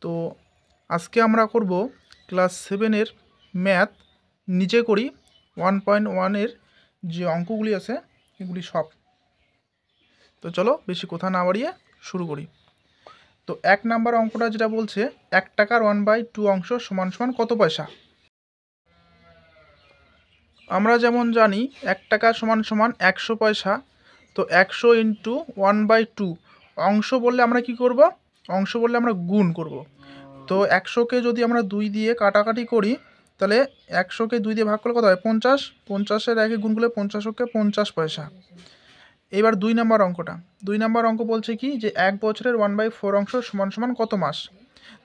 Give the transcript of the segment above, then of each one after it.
তো আজকে আমরা করব ক্লাস 7-এর ম্যাথ নিচে করি 1.1-এর যে অঙ্কগুলি আছে এগুলি সব। তো চলো বেশি কথা না বাড়িয়ে শুরু করি। তো 1 নাম্বার অঙ্কটা যেটা বলছে 1 টাকার 1/2 অংশ সমান সমান কত পয়সা। আমরা যেমন জানি 1 টাকা সমান সমান 100 পয়সা। তো 100 ইন্টু 1/2 অংশ বললে আমরা কি করব, অংশ বললে আমরা গুণ করব। তো 100কে যদি আমরা 2 দিয়ে কাটাকাটি করি তাহলে 100কে 2 দিয়ে ভাগ করলে কত হয় 50, 50-এর একে গুণ করলে 50-কে 50 পয়সা। এবার 2 নাম্বার অঙ্কটা, 2 নাম্বার অঙ্ক বলছে কি যে 1 বছরের 1/4 অংশ সমান সমান কত মাস।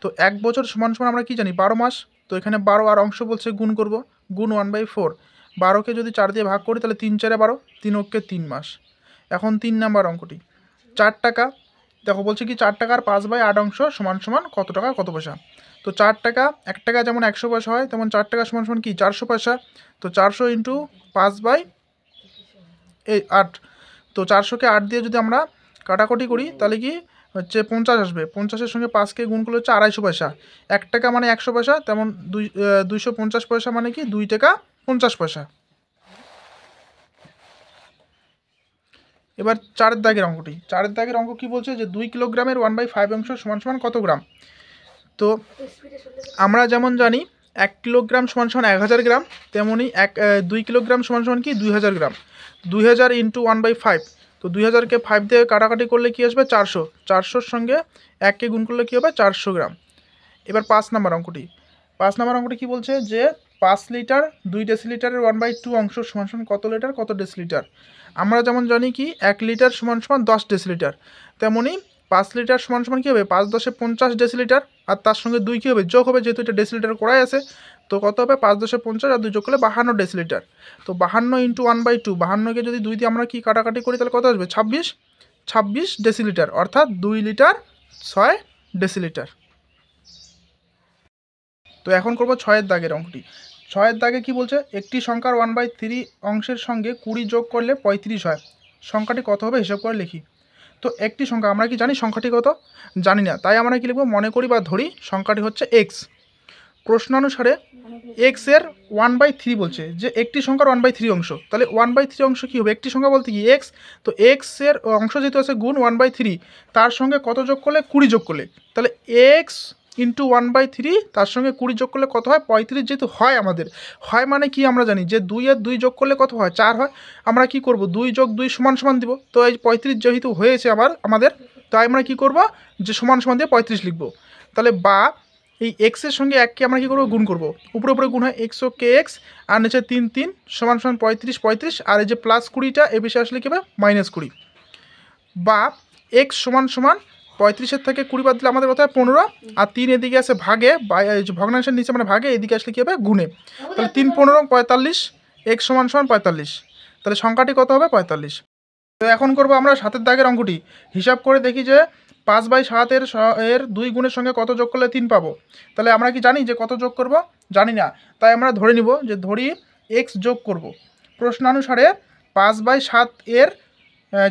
তো 1 বছর সমান সমান আমরা কি জানি 12 মাস। তো এখানে 12 আর অংশ বলছে গুণ করব, গুণ 1/4। 12কে যদি 4 দিয়ে ভাগ করি তাহলে 3 4 12, 3 অক্ষে 3 মাস। এখন 3 নাম্বার অঙ্কটি 4 টাকা, দেখো বলছে কি 4 টাকার 5/8 অংশ সমান সমান কত টাকা কত পয়সা। তো 4 টাকা, 1 টাকা যেমন 100 পয়সা হয় তেমন 4 টাকা সমান সমান কি 400 পয়সা। তো 400 ইন্টু 5/8। তো 400কে 8 দিয়ে যদি আমরা কাটাকুটি করি তাহলে কি হচ্ছে 50 আসবে। 50-এর সঙ্গে 5কে গুণ করলে হচ্ছে 250 পয়সা। 1 টাকা মানে 100 পয়সা, তেমন 250 পয়সা মানে কি 2 টাকা 50 পয়সা। এবার 4 দাগের অঙ্কটি, 4 দাগের অঙ্ক কি বলছে যে 2 কিলোগ্রামের 1/5 অংশ সমান সমান কত গ্রাম। তো আমরা যেমন জানি 1 কিলোগ্রাম সমান সমান 1000 গ্রাম, তেমনই 2 কিলোগ্রাম সমান সমান কি 2000 গ্রাম। 2000 ইন্টু 1/5। তো 2000কে 5 দিয়ে কাটাকাটি করলে কি আসবে 400, 400-র সঙ্গে 1কে গুণ করলে কী হবে 400 গ্রাম। এবার 5 নাম্বার অঙ্কটি, 5 নাম্বার অঙ্কটি কী বলছে যে 5 লিটার 2 ডেসিলিটারের 1/2 অংশ সমান সমান কত লিটার কত ডেসিলিটার। আমরা যেমন জানি কি 1 লিটার সমান সমান 10 ডেসিলিটার, তেমনই 5 লিটার সমান সমান কী হবে 5 10-এ 50 ডেসিলিটার, আর তার সঙ্গে 2 কী হবে যোগ হবে, যেহেতু এটা ডেসিলিটার করাই আছে। তো কত হবে 5 10-এ 50 আর 2 যোগ করলে 52 ডেসিলিটার। তো 52 ইন্টু 1/2, 52কে যদি 2 দিয়ে আমরা কি কাটাকাটি করি তাহলে কত আসবে 26 ডেসিলিটার, অর্থাৎ 2 লিটার 6 ডেসিলিটার। তো এখন করব 6-এর দাগের অঙ্কটি। 6-এর দাগে কি বলছে একটি সংখ্যার 1/3 অংশের সঙ্গে 20 যোগ করলে 35 হয়, সংখ্যাটি কত হবে হিসাব করে লিখি। তো একটি সংখ্যা, আমরা কি জানি সংখ্যাটি কত, জানি না, তাই আমরা কি লিখব মনে করি বা ধরি সংখ্যাটি হচ্ছে এক্স। প্রশ্নানুসারে এক্স এর 1/3 বলছে যে একটি সংখ্যার 1/3 অংশ, তাহলে 1/3 অংশ কী হবে, একটি সংখ্যা বলতে কি এক্স। তো এক্স এর অংশ যেহেতু আছে গুণ 1/3, তার সঙ্গে কত যোগ করলে 20 যোগ করলে, তাহলে এক্স ইন্টু 1/3 তার সঙ্গে 20 যোগ করলে কত হয় 35। যেহেতু হয় আমাদের হয় মানে কি আমরা জানি যে 2 এর 2 যোগ করলে কত হয় 4 হয়। আমরা কি করব 2 যোগ 2 সমান সমান দিব। তো এই 35 যেহেতু হয়েছে আমাদের, তাই আমরা কি করব যে সমান সমান দিয়ে 35 লিখব। তাহলে বা এই এক্সের সঙ্গে 1কে আমরা কী করবো গুণ করব, উপরে উপরে গুণ হয় 100 এক্স, আর নিচে 3 3 সমান সমান 35, আর এই যে প্লাস 20টা এ বিষয়ে আসলে কী হবে -20। বা এক্স সমান সমান 35-এর থেকে 20 বাদ দিলে আমাদের কথা 15, আর 3 এদিকে আছে ভাগে, বা এই যে ভগ্নাংশের নিচে মানে ভাগে, এদিকে আসলে কী হবে গুণে। তাহলে 3 15 45, এক্স সমান সমান 45, তাহলে সংখ্যাটি কত হবে 45। তো এখন করব আমরা 7-এর দাগের অঙ্কটি। হিসাব করে দেখি যে 5/7 এর 2 গুণের সঙ্গে কত যোগ করলে 3 পাবো। তাহলে আমরা কি জানি যে কত যোগ করব, জানি না, তাই আমরা ধরে নিব যে ধরি এক্স যোগ করব। প্রশ্নানুসারে 5/7 এর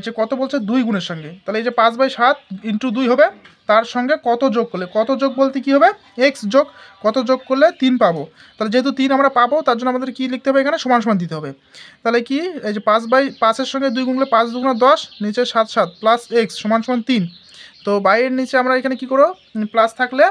যে কত বলছে 2 গুণের সঙ্গে, তাহলে এই যে 5/7 ইন্টু 2 হবে, তার সঙ্গে কত যোগ করলে, কত যোগ বলতে কি হবে এক্স যোগ কত যোগ করলে 3 পাবো। তাহলে যেহেতু 3 আমরা পাবো তার জন্য আমাদের কী লিখতে হবে এখানে সমান সমান দিতে হবে। তাহলে কি এই যে 5/5-এর সঙ্গে 2 গুণ করলে 5 2 10, নিচে 7 7 প্লাস এক্স সমান সমান 3। তো বাইরের নিচে আমরা এখানে কি করব প্লাস থাকলে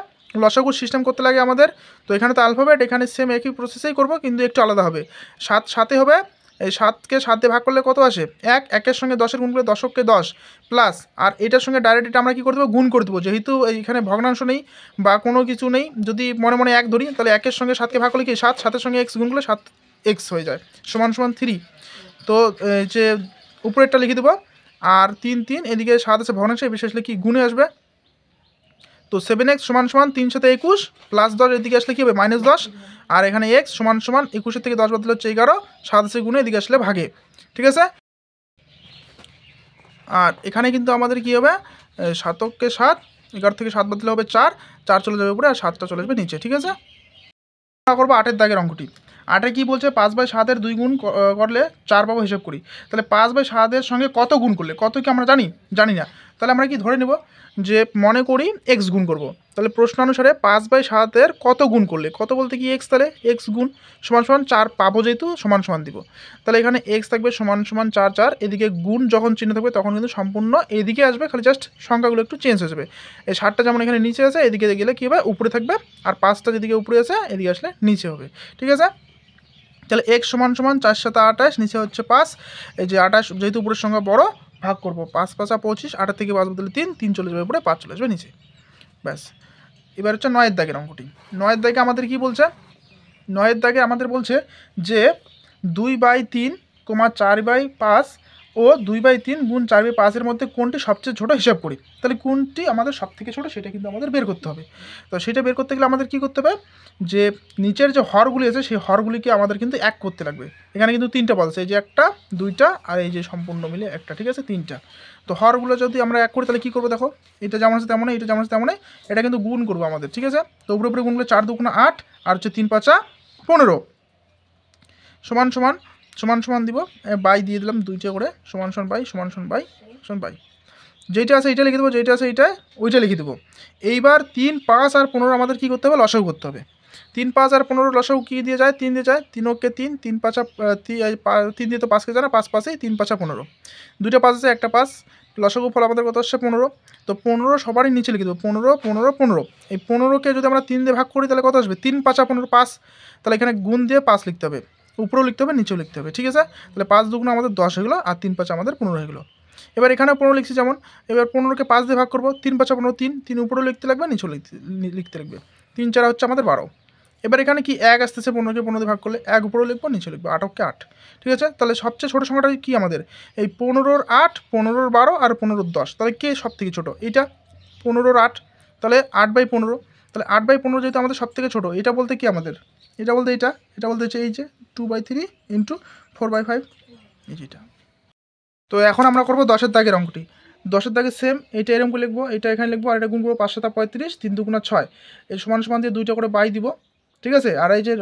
লসাগুর সিস্টেম করতে লাগে আমাদের। তো এখানে তো আলফাবেট, এখানে সেম একই প্রসেসেই করব কিন্তু একটু আলাদা হবে। 7 7-এ হবে, এই 7কে 7 দিয়ে ভাগ করলে কত আসে 1, 1-এর সঙ্গে 10-এর গুণ করলে 10-কে 10 প্লাস, আর এটার সঙ্গে ডাইরেক্ট এটা আমরা কী করে দেবো গুণ করে দেবো, যেহেতু এইখানে ভগ্নাংশ নেই বা কোনো কিছু নেই। যদি মনে মনে 1 ধরি তাহলে 1-এর সঙ্গে 7কে ভাগ করলে কি 7, 7-এর সঙ্গে এক্স গুণ করলে 7 এক্স হয়ে যায় সমান সমান 3। তো যে উপরেরটা লিখে দেবো, আর 3 3 এদিকে 7 আছে ভগ্নাংশ, এই বিষয় আসলে কি গুণে আসবে। তো 7x সমান সমান 3 7 21 প্লাস 10, এদিকে আসলে কী হবে -10, আর এখানে x সমান সমান 21-এর থেকে 10 বাদ দিলে হচ্ছে 11, 7 আছে গুণে এদিকে আসলে ভাগে, ঠিক আছে। আর এখানে কিন্তু আমাদের কী হবে 7-কে 7, 11 থেকে 7 বাদ দিলে হবে 4, 4 চলে যাবে উপরে আর 7টা চলে আসবে নিচে, ঠিক আছে। আমরা করবো 8-এর দাগের অঙ্কটি। 8-এ কী বলছে 5/7 এর 2 গুণ করলে 4 পাবো, হিসাব করি। তাহলে 5/7 এর সঙ্গে কত গুণ করলে, কত কি আমরা জানি না, তাহলে আমরা কি ধরে নেব যে মনে করি এক্স গুণ করব, তাহলে প্রশ্ন অনুসারে 5/7 কত গুণ করলে, কত বলতে কি এক্স, তাহলে এক্স গুণ সমান সমান 4 পাবো যেহেতু সমান সমান দিব, তাহলে এখানে এক্স থাকবে সমান সমান 4, এদিকে গুণ যখন চিহ্ন থাকবে তখন কিন্তু সম্পূর্ণ এদিকে আসবে, খালি জাস্ট সংখ্যাগুলো একটু চেঞ্জ হয়ে যাবে। এই 7টা যেমন এখানে নিচে আছে, এদিকে গেলে কী হবে উপরে থাকবে, আর 5টা যেদিকে উপরে আছে এদিকে আসলে নিচে হবে। ঠিক আছে, তাহলে এক্স সমান সমান 4 × 7 = 28, নিচে হচ্ছে 5, এই যে 28 যেহেতু উপরের সংখ্যা বড় ভাগ করবো, 5 × 5 = 25, 8 থেকে 5 বদলে 3 চলে যাবে উপরে, 5 চলে আসবে নিচে। ব্যাস, এবার হচ্ছে 9 দাগের অঙ্কটি। 9 দাগে আমাদের কি বলছে, 9 দাগে আমাদের বলছে যে 2/3, 4/5 ও 2/3 গুণ 4/5 মধ্যে কোনটি সবচেয়ে ছোট হিসাব করি। তাহলে কোনটি আমাদের সব থেকে ছোটো সেটা কিন্তু আমাদের বের করতে হবে। তো সেটা বের করতে গেলে আমাদের কী করতে হবে, যে নিচের যে হরগুলি আছে সেই হরগুলিকে আমাদের কিন্তু এক করতে লাগবে। এখানে কিন্তু 3টা পদ আছে, এই যে 1টা 2টা আর এই যে সম্পূর্ণ মিলে 1টা, ঠিক আছে 3টা। তো হরগুলো যদি আমরা এক করি তাহলে কী করবো, দেখো এটা যেমন আছে তেমনই, এটা যেমন আছে তেমনই, এটা কিন্তু গুণ করবো আমাদের। ঠিক আছে, তো উপরে উপরে গুণ করলে 4 × 2 = 8, আর হচ্ছে 3 × 5 = 15, সমান সমান সমান সমান দিব, বাই দিয়ে দিলাম 2টা করে, সমান সমান বাই সমান সমান বাই সমান বাই, যেইটা আছে এইটা লিখে দেবো, যেইটা আছে এইটা ওইটা লিখে দেবো। এইবার 3, 5 আর 15 আমাদের কী করতে হবে, লসাগু করতে হবে। 3, 5 আর 15 লসাগু কী দিয়ে যায়, 3 দিয়ে যায়, 3 × 3, 3 × 5 3 দিয়ে তো 5কে যায় না, 5 × 5 3 × 5 = 15, 2টা 5 আছে, একটা 5, লসাগু ফল আমাদের কত আসছে 15। তো 15 সবারই নিচে লিখে দেবো, 15 15 15, এই 15কে যদি আমরা 3 দিয়ে ভাগ করি তাহলে কত আসবে, 3 × 5 = 15, 5, তাহলে এখানে গুণ দিয়ে 5 লিখতে হবে, উপরেও লিখতে হবে নিচেও লিখতে হবে। ঠিক আছে, তাহলে 5 × 2 = আমাদের 10 হয়ে গেলো, আর 3 × 5 আমাদের 15 হয়ে গেলো। এবার এখানে 15 লিখছি যেমন, এবার 15কে 5 দিয়ে ভাগ করবো, 3 × 5 = 15, 3 উপরেও লিখতে লাগবে নিচেও লিখতে লাগবে, 3 × 4 হচ্ছে আমাদের 12। এবার এখানে কি 1 আসতেছে, 15কে 15 দিয়ে ভাগ করলে 1 উপরেও লিখবো নিচেও লিখবো, 8 × 8। ঠিক আছে, তাহলে সবচেয়ে ছোটো সংখ্যাটা কি আমাদের, এই 15 × 8, 15 × 12 আর 15 × 10, তাহলে কে সব থেকে ছোটো, এইটা 15 × 8, তাহলে 8/15, তাহলে 8/15 যেহেতু আমাদের সব থেকে ছোটো, এটা বলতে কি আমাদের, এটা বলতে এটা বলতে হচ্ছে এই যে 2/3 × 4/5, এই যেটা। তো এখন আমরা করবো 10 দাগের অঙ্কটি। 10 দাগে সেম, এইটা এরকম করে লিখবো, এটা এখানে লিখবো, আর এটা গুণ করবো, 5 × 7 = 35, 3 × 2 = 6, এই সমান সমান দিয়ে 2টা করে বাই দিব। ঠিক আছে, আর এই যে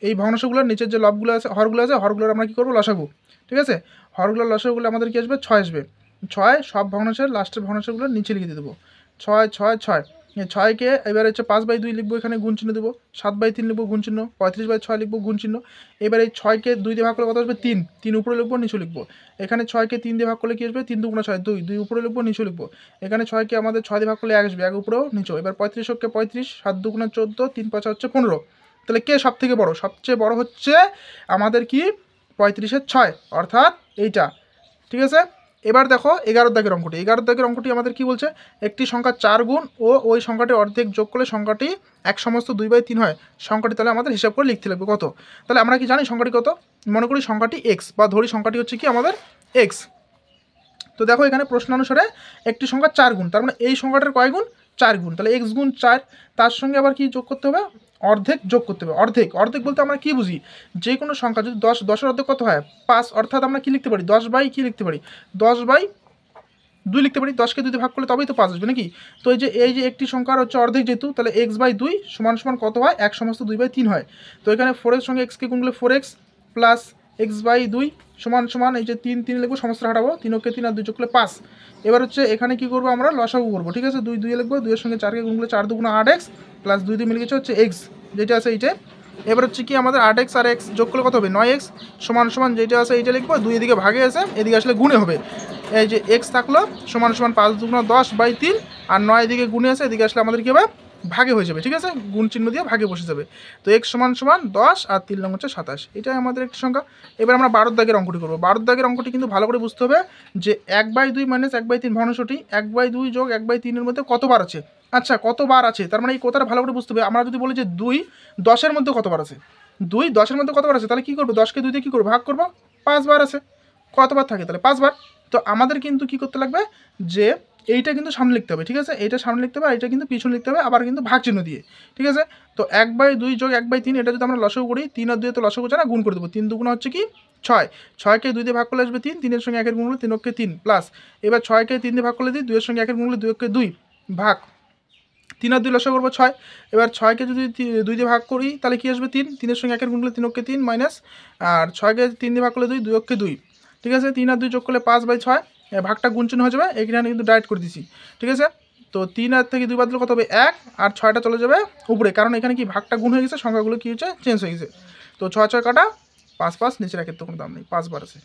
এই ভগ্নাংশগুলোর নিচের যে লবগুলো আছে, হরগুলো আছে, হরগুলোর আমরা কী করবো, লসাগু। ঠিক আছে, হরগুলোর লসাগুগুলো আমাদের কী আসবে, 6 আসবে। 6 সব ভগ্নাংশের লাস্টের ভগ্নাংশগুলো নিচে লিখে দিয়ে দেবো, 6 6 6, 6কে এবার হচ্ছে 5/2 লিখবো, এখানে গুণ চিহ্ন দেবো, 7/3 লিখবো গুণ চিহ্ন, 35/6 লিখবো গুণ চিহ্ন। এবার এই 6কে 2 দিয়ে ভাগ করলে কত আসবে, 3, 3 উপরে লিখবো নিচে লিখবো। এখানে 6কে 3 দিয়ে ভাগ করলে কী আসবে, 3 × 2 = 6, 2, 2 উপরে লিখবো নিচে লিখবো। এখানে 6কে আমাদের 6 দিয়ে ভাগ করলে 1 আসবে, 1 উপরেও নিচেও। এবার 35কে 35, 7 × 2 = 14, 3 × 5 হচ্ছে 15, তাহলে কে সব থেকে বড়, সবচেয়ে বড় হচ্ছে আমাদের কি 35-এর 6, অর্থাৎ এইটা। ঠিক আছে, এবার দেখো 11 দাগের অঙ্কটি। 11 দাগের অঙ্কটি আমাদের কি বলছে, একটি সংখ্যা 4 গুণ ও ওই সংখ্যাটি অর্ধেক যোগ করলে সংখ্যাটি এক সমস্ত 2/3 হয়, সংখ্যাটি তাহলে আমাদের হিসাব করে লিখতে লাগবে কত। তাহলে আমরা কি জানি সংখ্যাটি কত, মনে করি সংখ্যাটি এক্স, বা ধরি সংখ্যাটি হচ্ছে কি আমাদের এক্স। তো দেখো এখানে প্রশ্ন অনুসারে একটি সংখ্যা 4 গুণ, তার মানে এই সংখ্যাটার কয় গুণ, 4 গুণ, তাহলে এক্স গুণ 4, তার সঙ্গে আবার কি যোগ করতে হবে, অর্ধেক যোগ করতে হবে। অর্ধেক অর্ধেক বলতে আমরা কি বুঝি, যে কোনো সংখ্যা যদি 10 এর অর্ধেক কত হয় 5, অর্থাৎ আমরা কি লিখতে পারি, 10/, কি লিখতে পারি, 10/2 লিখতে পারি, 10কে 2 দিয়ে ভাগ করলে তবেই তো 5 আসবে নাকি। তো এই যে একটি সংখ্যার হচ্ছে অর্ধেক যেহেতু, তাহলে x/2 সমান সমান কত হয়, এক সমস্ত 2/3 হয়। তো এখানে 4 এর সঙ্গে এক্সকে গুণ করলে 4x প্লাস x/2 সমান সমান এই যে 3 3 লিখবো, সমস্ত হাঁটাবো, 3 × 3 আর 2 যোগ করলে 5। এবার হচ্ছে এখানে কি করবো, আমরা লসাগু করবো। ঠিক আছে, 2 2 লিখবো, 2 এর সঙ্গে 4কে গুণ করলে 4 × 2 = 8x প্লাস 2 দিয়ে মিলে গেছে হচ্ছে x, যেটা আছে এইটা। এবার হচ্ছে কি আমাদের 8x আর x যোগ করলে কত হবে, 9x সমান সমান যেটা আছে এইটা লিখবো, 2 এদিকে ভাগে আছে, এদিকে আসলে গুণে হবে, এই যে x থাকলো সমান সমান 5 × 2 = 10/3, আর 9 এদিকে গুণে আছে, এদিকে আসলে আমাদের কী হবে, ভাগে হয়ে যাবে। ঠিক আছে, গুণ চিহ্ন দিয়ে ভাগে বসে যাবে। তো x সমান সমান 10 আর 3 লং হচ্ছে 27, এটাই আমাদের একটি সংখ্যা। এবার আমরা 12 দাগের অঙ্কটি করবো। 12 দাগের অঙ্কটি কিন্তু ভালো করে বুঝতে হবে যে 1/2 - 1/3 ভগ্নাংশটি 1/2 + 1/3 এর মধ্যে কতবার আছে। আচ্ছা, কতবার আছে, তার মানে এই কথাটা ভালো করে বুঝতে হবে। আমরা যদি বলি যে 2 10-এর মধ্যে কতবার আছে, 2 10-এর মধ্যে কতবার আছে, তাহলে কী করবো, 10কে 2 দিয়ে কী করবো, ভাগ করবো, 5 বার আছে, কতবার থাকে, তাহলে 5 বার। তো আমাদের কিন্তু কী করতে লাগবে, যে এইটা কিন্তু সামনে লিখতে হবে। ঠিক আছে, এইটা সামনে লিখতে হবে, আর এইটা কিন্তু পিছনে লিখতে হবে, আবার কিন্তু ভাগ চিহ্ন দিয়ে। ঠিক আছে, তো 1/2 + 1/3, এটা যদি আমরা লসাগু করি, 3 আর 2 তো লসাগু যায় না, গুণ করে দেবো, 3 2 হচ্ছে কি 6, 6কে 2 দিয়ে ভাগ করলে আসবে 3, 3 এর সঙ্গে 1 এর গুণ করলে 3 × 3 প্লাস, এবার 6কে 3 দিয়ে ভাগ করলে 2 এর সঙ্গে 1 এর গুণ করলে 2 × 2 ভাগ, 3 আর 2 লসাগু করবো 6। এবার 6কে যদি 2 দিয়ে ভাগ করি তাহলে কি আসবে, 3, 3 এর সঙ্গে 1 এর গুণ করলে 3 × 3 মাইনাস, আর 6কে 3 দিয়ে ভাগ করলে 2, 2 × 2। ঠিক আছে, 3 আর 2 যোগ করলে 5/6, ভাগটা গুণচিহ্ন হয়ে যাবে, এখানে কিন্তু ডাইরেক্ট করে দিছি, ঠিক আছে। তো 3 আর থেকে 2 বাদ দিলে কত হবে 1, আর 6টা চলে যাবে উপরে, কারণ এখানে কি ভাগটা গুণ হয়ে গেছে, সংখ্যাগুলো কী হচ্ছে চেঞ্জ হয়ে গেছে। তো 6 6 কাটা, 5 5 নিচে রাখে তো কোনো দাম নেই, 5 বার আছে।